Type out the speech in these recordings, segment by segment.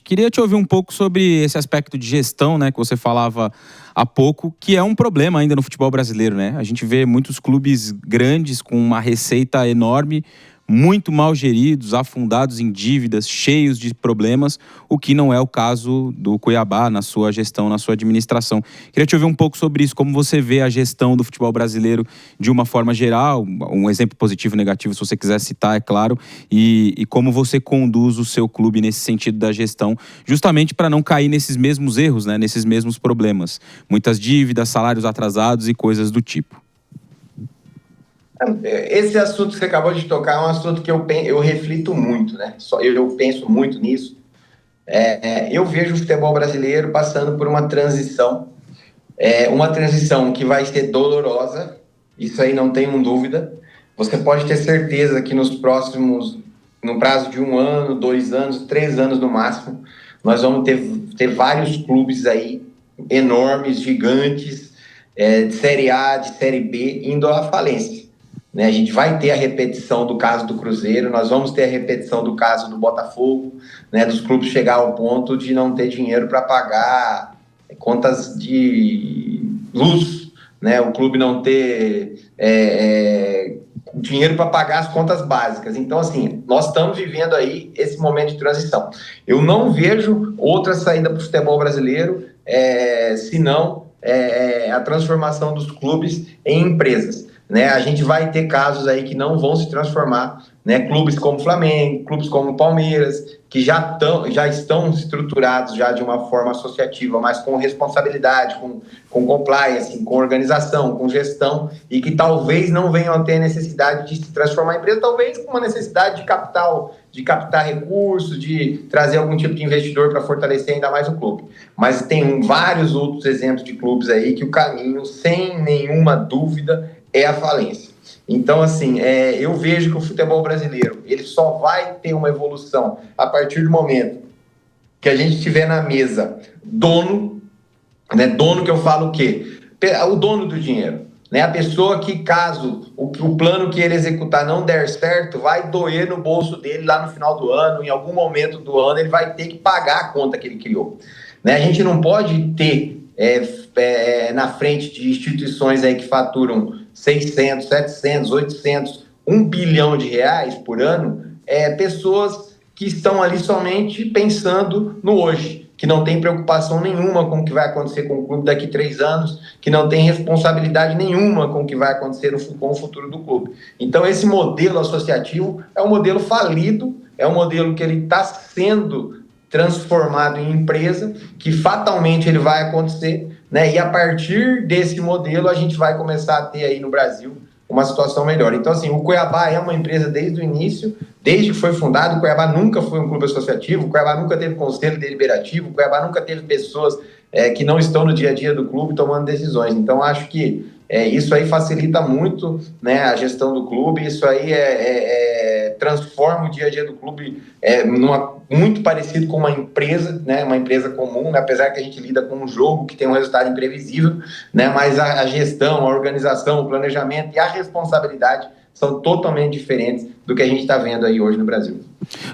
Queria te ouvir um pouco sobre esse aspecto de gestão, né, que você falava há pouco, que é um problema ainda no futebol brasileiro, né? A gente vê muitos clubes grandes com uma receita enorme, muito mal geridos, afundados em dívidas, cheios de problemas, o que não é o caso do Cuiabá na sua gestão, na sua administração. Queria te ouvir um pouco sobre isso, como você vê a gestão do futebol brasileiro de uma forma geral, um exemplo positivo e negativo, se você quiser citar, é claro, e como você conduz o seu clube nesse sentido da gestão, justamente para não cair nesses mesmos erros, né, nesses mesmos problemas. Muitas dívidas, salários atrasados e coisas do tipo. Esse assunto que você acabou de tocar é um assunto que eu reflito muito, né? Eu penso muito nisso. Eu vejo o futebol brasileiro passando por uma transição que vai ser dolorosa, isso aí não tenho dúvida. Você pode ter certeza que no prazo de 1 ano, 2 anos, 3 anos no máximo, nós vamos ter vários clubes aí, enormes, gigantes, de Série A, de Série B, indo à falência. Né? A gente vai ter a repetição do caso do Cruzeiro, nós vamos ter a repetição do caso do Botafogo, né? Dos clubes chegar ao ponto de não ter dinheiro para pagar contas de luz, né? O clube não ter dinheiro para pagar as contas básicas. Então, assim, nós estamos vivendo aí esse momento de transição. Eu não vejo outra saída para o futebol brasileiro, senão a transformação dos clubes em empresas. Né? A gente vai ter casos aí que não vão se transformar, né? Clubes como Flamengo, clubes como Palmeiras, que já estão estruturados já de uma forma associativa, mas com responsabilidade, com compliance, com organização, com gestão, e que talvez não venham a ter necessidade de se transformar em empresa, talvez com uma necessidade de capital, de captar recursos, de trazer algum tipo de investidor para fortalecer ainda mais o clube. Mas tem vários outros exemplos de clubes aí que o caminho, sem nenhuma dúvida, é a falência. Então, assim, eu vejo que o futebol brasileiro ele só vai ter uma evolução a partir do momento que a gente tiver na mesa dono, né? Dono que eu falo o quê? O dono do dinheiro. Né? A pessoa que, caso o plano que ele executar não der certo, vai doer no bolso dele lá no final do ano, em algum momento do ano, ele vai ter que pagar a conta que ele criou. Né? A gente não pode ter na frente de instituições aí que faturam 600, 700, 800, 1 bilhão de reais por ano, pessoas que estão ali somente pensando no hoje, que não tem preocupação nenhuma com o que vai acontecer com o clube daqui a 3 anos, que não tem responsabilidade nenhuma com o que vai acontecer com o futuro do clube. Então, esse modelo associativo é um modelo falido, é um modelo que ele está sendo transformado em empresa, que fatalmente ele vai acontecer, né? E a partir desse modelo a gente vai começar a ter aí no Brasil uma situação melhor. Então, assim, o Cuiabá é uma empresa desde o início, desde que foi fundado. O Cuiabá nunca foi um clube associativo, o Cuiabá nunca teve conselho deliberativo, o Cuiabá nunca teve pessoas que não estão no dia a dia do clube tomando decisões. Então, acho que isso aí facilita muito, né, a gestão do clube, isso aí transforma o dia a dia do clube muito parecido com uma empresa, né, uma empresa comum, né, apesar que a gente lida com um jogo que tem um resultado imprevisível, né, mas a gestão, a organização, o planejamento e a responsabilidade são totalmente diferentes do que a gente está vendo aí hoje no Brasil.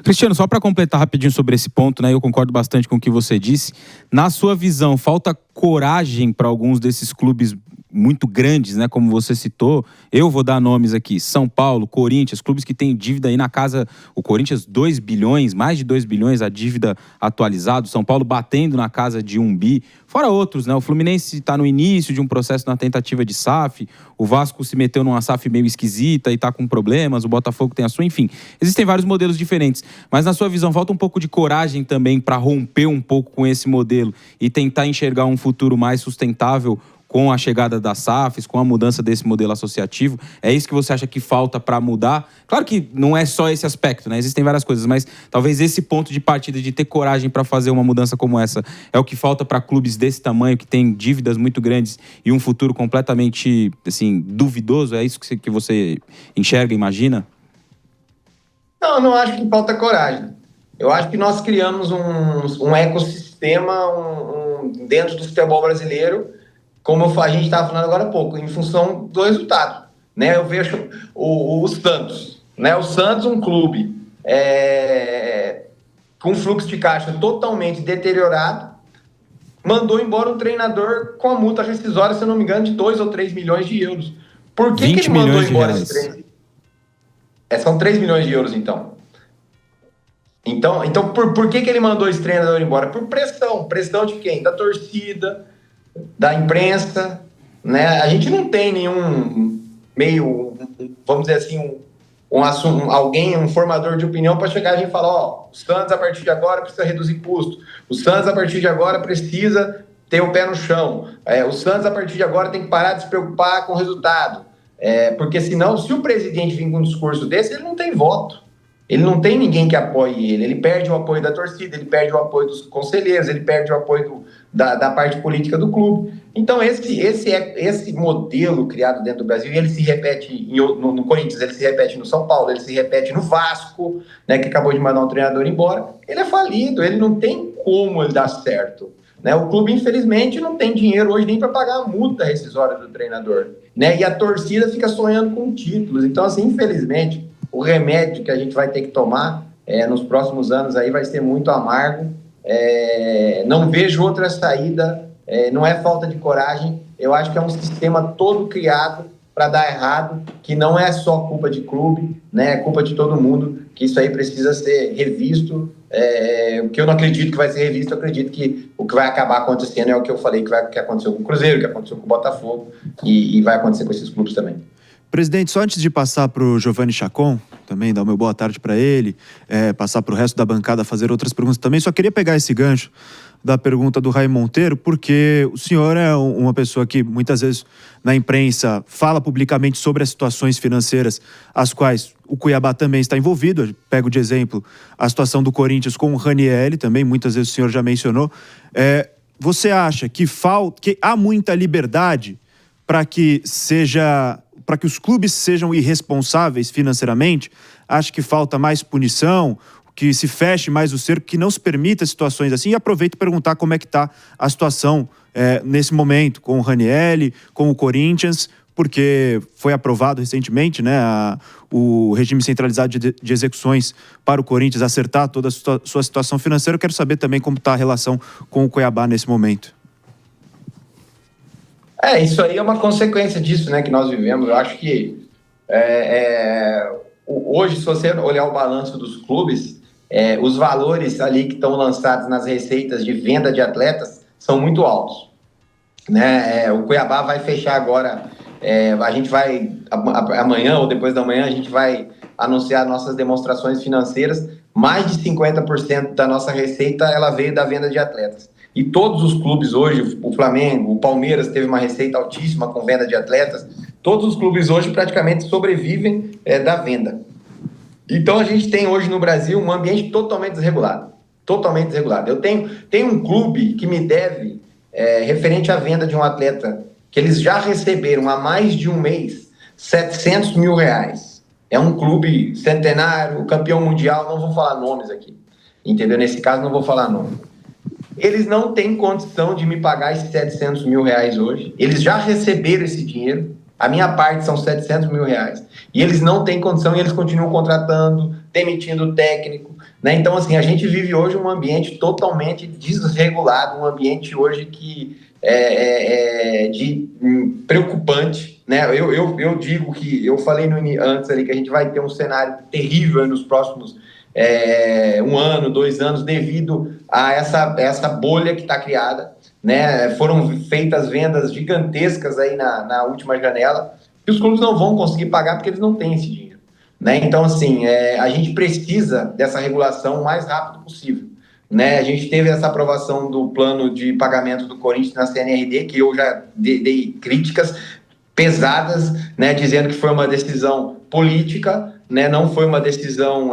Cristiano, só para completar rapidinho sobre esse ponto, né? Eu concordo bastante com o que você disse. Na sua visão, falta coragem para alguns desses clubes muito grandes, né? Como você citou, eu vou dar nomes aqui: São Paulo, Corinthians, clubes que têm dívida aí na casa, o Corinthians 2 bilhões, mais de 2 bilhões a dívida atualizada, São Paulo batendo na casa de 1 bi, fora outros, né? O Fluminense está no início de um processo na tentativa de SAF, o Vasco se meteu numa SAF meio esquisita e está com problemas, o Botafogo tem a sua, enfim, existem vários modelos diferentes, mas na sua visão falta um pouco de coragem também para romper um pouco com esse modelo e tentar enxergar um futuro mais sustentável com a chegada das SAFs, com a mudança desse modelo associativo? É isso que você acha que falta para mudar? Claro que não é só esse aspecto, né? Existem várias coisas, mas talvez esse ponto de partida de ter coragem para fazer uma mudança como essa é o que falta para clubes desse tamanho, que têm dívidas muito grandes e um futuro completamente, assim, duvidoso? É isso que você enxerga, imagina? Não acho que falta coragem. Eu acho que nós criamos um ecossistema dentro do futebol brasileiro, como a gente estava falando agora há pouco, em função do resultado. Né? Eu vejo o Santos. Né? O Santos, um clube com um fluxo de caixa totalmente deteriorado, mandou embora um treinador com a multa rescisória, se eu não me engano, de 2 ou 3 milhões de euros. Por que ele mandou embora esse treinador? São 3 milhões de euros, então. Então por que ele mandou esse treinador embora? Por pressão. Pressão de quem? Da torcida, da imprensa, né? A gente não tem nenhum meio, vamos dizer assim, um formador de opinião para chegar e falar, ó, o Santos a partir de agora precisa reduzir custo, o Santos a partir de agora precisa ter o pé no chão, o Santos a partir de agora tem que parar de se preocupar com o resultado, porque senão, se o presidente vir com um discurso desse, ele não tem voto, ele não tem ninguém que apoie ele perde o apoio da torcida, ele perde o apoio dos conselheiros, ele perde o apoio da parte política do clube. Então esse modelo criado dentro do Brasil, ele se repete no Corinthians, ele se repete no São Paulo, ele se repete no Vasco, né, que acabou de mandar um treinador embora. Ele é falido, ele não tem como ele dar certo, né? O clube, infelizmente, não tem dinheiro hoje nem para pagar a multa rescisória do treinador, né? E a torcida fica sonhando com títulos. Então, assim, infelizmente, o remédio que a gente vai ter que tomar nos próximos anos aí vai ser muito amargo. Não vejo outra saída, não é falta de coragem, eu acho que é um sistema todo criado para dar errado, que não é só culpa de clube, né, é culpa de todo mundo, que isso aí precisa ser revisto, o que eu não acredito que vai ser revisto, eu acredito que o que vai acabar acontecendo é o que eu falei que aconteceu com o Cruzeiro, que aconteceu com o Botafogo e vai acontecer com esses clubes também. Presidente, só antes de passar para o Giovanni Chacon, também dar o meu boa tarde para ele, passar para o resto da bancada fazer outras perguntas também, só queria pegar esse gancho da pergunta do Raí Monteiro, porque o senhor é uma pessoa que muitas vezes na imprensa fala publicamente sobre as situações financeiras as quais o Cuiabá também está envolvido. Eu pego de exemplo a situação do Corinthians com o Ranieri, também muitas vezes o senhor já mencionou. Você acha que há muita liberdade para que os clubes sejam irresponsáveis financeiramente? Acho que falta mais punição, que se feche mais o cerco, que não se permita situações assim. E aproveito para perguntar como é que está a situação nesse momento, com o Ranieri, com o Corinthians, porque foi aprovado recentemente, né, o regime centralizado de execuções para o Corinthians acertar toda a sua situação financeira. Eu quero saber também como está a relação com o Cuiabá nesse momento. Isso aí é uma consequência disso, né, que nós vivemos. Eu acho que hoje, se você olhar o balanço dos clubes, os valores ali que estão lançados nas receitas de venda de atletas são muito altos, né? O Cuiabá vai fechar agora, a gente vai, amanhã ou depois da manhã, a gente vai anunciar nossas demonstrações financeiras. Mais de 50% da nossa receita ela veio da venda de atletas. E todos os clubes hoje, o Flamengo, o Palmeiras teve uma receita altíssima com venda de atletas, todos os clubes hoje praticamente sobrevivem da venda. Então a gente tem hoje no Brasil um ambiente totalmente desregulado. Totalmente desregulado. Eu tenho um clube que me deve, referente à venda de um atleta, que eles já receberam há mais de um mês, R$700 mil. É um clube centenário, campeão mundial, não vou falar nomes aqui. Entendeu? Nesse caso não vou falar nome. Eles não têm condição de me pagar esses R$700 mil hoje. Eles já receberam esse dinheiro. A minha parte são R$700 mil. E eles não têm condição e eles continuam contratando, demitindo o técnico, né? Então, assim, a gente vive hoje um ambiente totalmente desregulado, um ambiente hoje que preocupante, né? Eu digo que, eu falei antes ali que a gente vai ter um cenário terrível nos próximos 1 ano, 2 anos, devido a essa bolha que está criada, né? Foram feitas vendas gigantescas aí na última janela, que os clubes não vão conseguir pagar porque eles não têm esse dinheiro, né? Então, assim, a gente precisa dessa regulação o mais rápido possível, né? A gente teve essa aprovação do plano de pagamento do Corinthians na CNRD, que eu já dei críticas pesadas, né, dizendo que foi uma decisão política, né, não foi uma decisão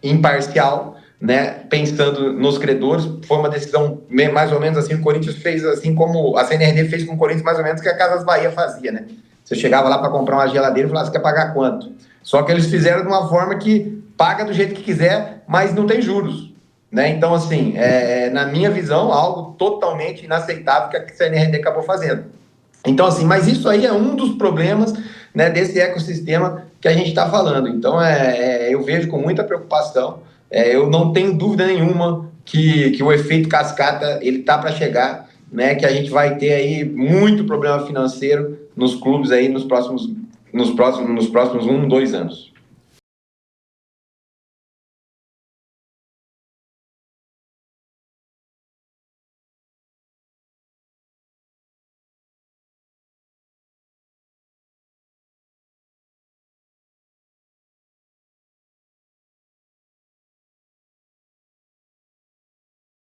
imparcial, né, pensando nos credores. Foi uma decisão mais ou menos assim, o Corinthians fez assim como a CNRD fez com o Corinthians, mais ou menos que a Casas Bahia fazia, né? Você chegava lá para comprar uma geladeira e falava, você quer pagar quanto? Só que eles fizeram de uma forma que paga do jeito que quiser, mas não tem juros, né? Então, assim, na minha visão, algo totalmente inaceitável que a CNRD acabou fazendo. Então, assim, mas isso aí é um dos problemas, né, desse ecossistema que a gente está falando. Então, eu vejo com muita preocupação, eu não tenho dúvida nenhuma que o efeito cascata ele tá para chegar, né? Que a gente vai ter aí muito problema financeiro nos clubes aí nos próximos 1, 2 anos.